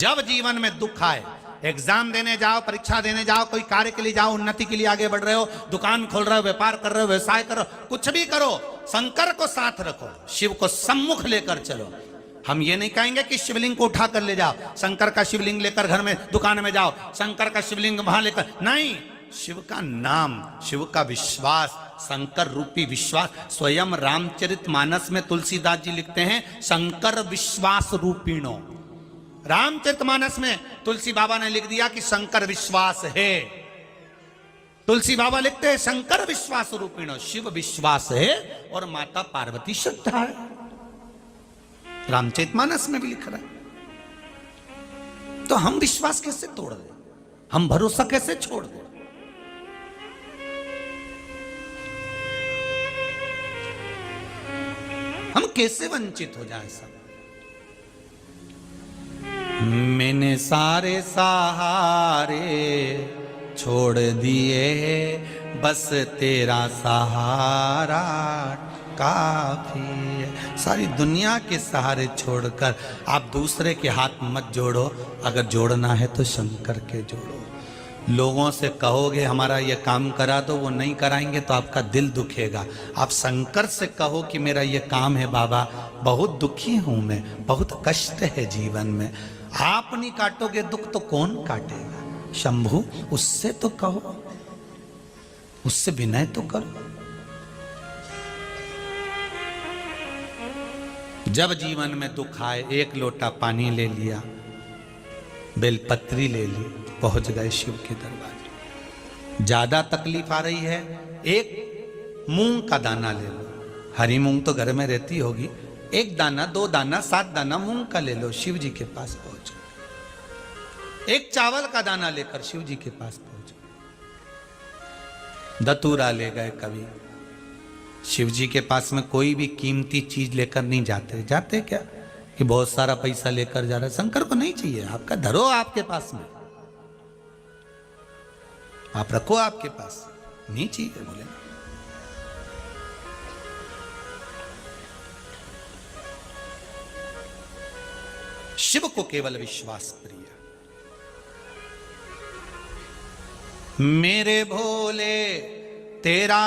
जब जीवन में दुख आए, एग्जाम देने जाओ, परीक्षा देने जाओ, कोई कार्य के लिए जाओ, उन्नति के लिए आगे बढ़ रहे हो, दुकान खोल रहे हो, व्यापार कर रहे हो, व्यवसाय करो, कुछ भी करो, शंकर को साथ रखो, शिव को सम्मुख लेकर चलो। हम ये नहीं कहेंगे कि शिवलिंग को उठा कर ले जाओ, शंकर का शिवलिंग लेकर घर में दुकान में जाओ, शंकर का शिवलिंग वहां लेकर, नहीं, शिव का नाम, शिव का विश्वास, शंकर रूपी विश्वास। स्वयं रामचरितमानस में तुलसीदास जी लिखते हैं, शंकर विश्वास रूपीणो। रामचरितमानस में तुलसी बाबा ने लिख दिया कि शंकर विश्वास है। तुलसी बाबा लिखते हैं शंकर विश्वास रूपीणो, शिव विश्वास है और माता पार्वती श्रद्धा है। रामचरितमानस में भी लिख रहा है। तो हम विश्वास कैसे तोड़ दें, हम भरोसा कैसे छोड़ दें? हम कैसे वंचित हो जाए सब? मैंने सारे सहारे छोड़ दिए, बस तेरा सहारा काफी है। सारी दुनिया के सहारे छोड़कर आप दूसरे के हाथ मत जोड़ो, अगर जोड़ना है तो शंकर के जोड़ो। लोगों से कहोगे हमारा ये काम करा दो, वो नहीं कराएंगे तो आपका दिल दुखेगा। आप शंकर से कहो कि मेरा ये काम है बाबा, बहुत दुखी हूं मैं, बहुत कष्ट है जीवन में। आप नहीं काटोगे दुख तो कौन काटेगा? शंभू, उससे तो कहो, उससे विनय तो करो। जब जीवन में दुख आए, एक लोटा पानी ले लिया, बेलपत्री ले ली, पहुंच गए शिव के दरबार। ज्यादा तकलीफ आ रही है, एक मूंग का दाना ले लो, हरी मूंग तो घर में रहती होगी, एक दाना, 2 दाना, 7 दाना मूंग का ले लो, शिव जी के पास पहुंचो। एक चावल का दाना लेकर शिव जी के पास पहुंचो। धतूरा ले गए कभी, शिव जी के पास में कोई भी कीमती चीज लेकर नहीं जाते। जाते क्या कि बहुत सारा पैसा लेकर जा रहे, शंकर को नहीं चाहिए, आपका धरो आपके पास में, आप रखो आपके पास, नहीं चाहिए बोले। शिव को केवल विश्वास प्रिय। मेरे भोले तेरा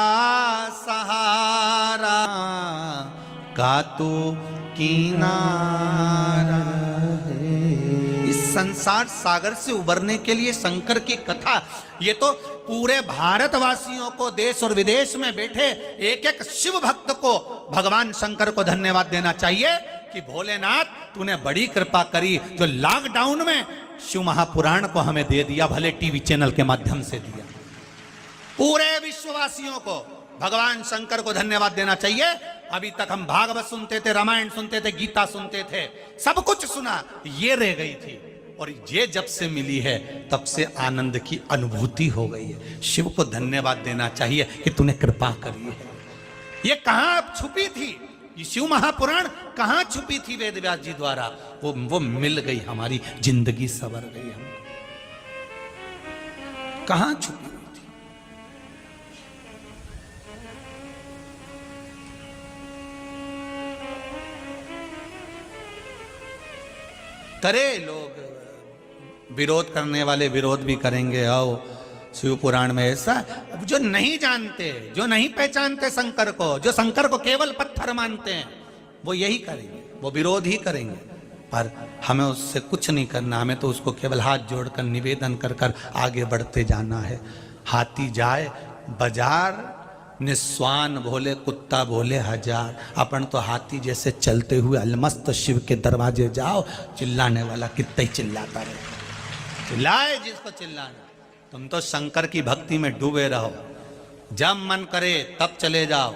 सहारा का तू किनारा है। इस संसार सागर से उबरने के लिए शंकर की कथा, ये तो पूरे भारतवासियों को, देश और विदेश में बैठे एक एक शिव भक्त को भगवान शंकर को धन्यवाद देना चाहिए कि भोलेनाथ तूने बड़ी कृपा करी, जो लॉकडाउन में शिव महापुराण को हमें दे दिया, भले टीवी चैनल के माध्यम से दिया। पूरे विश्ववासियों को भगवान शंकर को धन्यवाद देना चाहिए। अभी तक हम भागवत सुनते थे, रामायण सुनते थे, गीता सुनते थे, सब कुछ सुना, ये रह गई थी, और ये जब से मिली है तब से आनंद की अनुभूति हो गई है। शिव को धन्यवाद देना चाहिए कि तूने कृपा करी है। ये कहां छुपी थी, ये शिव महापुराण कहां छुपी थी वेद व्यास जी द्वारा, वो मिल गई, हमारी जिंदगी संवर गई। हमको कहां छुपी हुई थी? करे लोग, विरोध करने वाले विरोध भी करेंगे। आओ शिव पुराण में ऐसा, जो नहीं जानते, जो नहीं पहचानते शंकर को, जो शंकर को केवल पत्थर मानते हैं, वो यही करेंगे, वो विरोध ही करेंगे। पर हमें उससे कुछ नहीं करना, हमें तो उसको केवल हाथ जोड़कर निवेदन कर कर आगे बढ़ते जाना है। हाथी जाए बाजार, निस्वान भोले कुत्ता बोले हजार। अपन तो हाथी जैसे चलते हुए अलमस्त शिव के दरवाजे जाओ, चिल्लाने वाला कितना ही चिल्लाता रहे, चिल्लाए जिसको चिल्लाना। तुम तो शंकर की भक्ति में डूबे रहो, जब मन करे तब चले जाओ,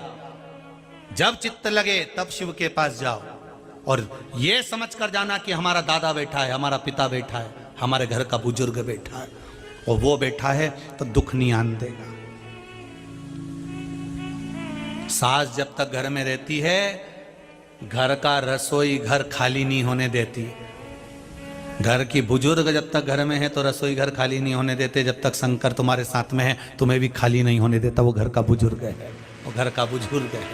जब चित्त लगे तब शिव के पास जाओ, और ये समझ कर जाना कि हमारा दादा बैठा है, हमारा पिता बैठा है, हमारे घर का बुजुर्ग बैठा है, और वो बैठा है तो दुख नहीं आने देगा। सास जब तक घर में रहती है, घर का रसोई घर खाली नहीं होने देती। घर की बुजुर्ग जब तक घर में है तो रसोई घर खाली नहीं होने देते। जब तक शंकर तुम्हारे साथ में है, तुम्हें भी खाली नहीं होने देता। वो घर का बुजुर्ग है, वो घर का बुजुर्ग है।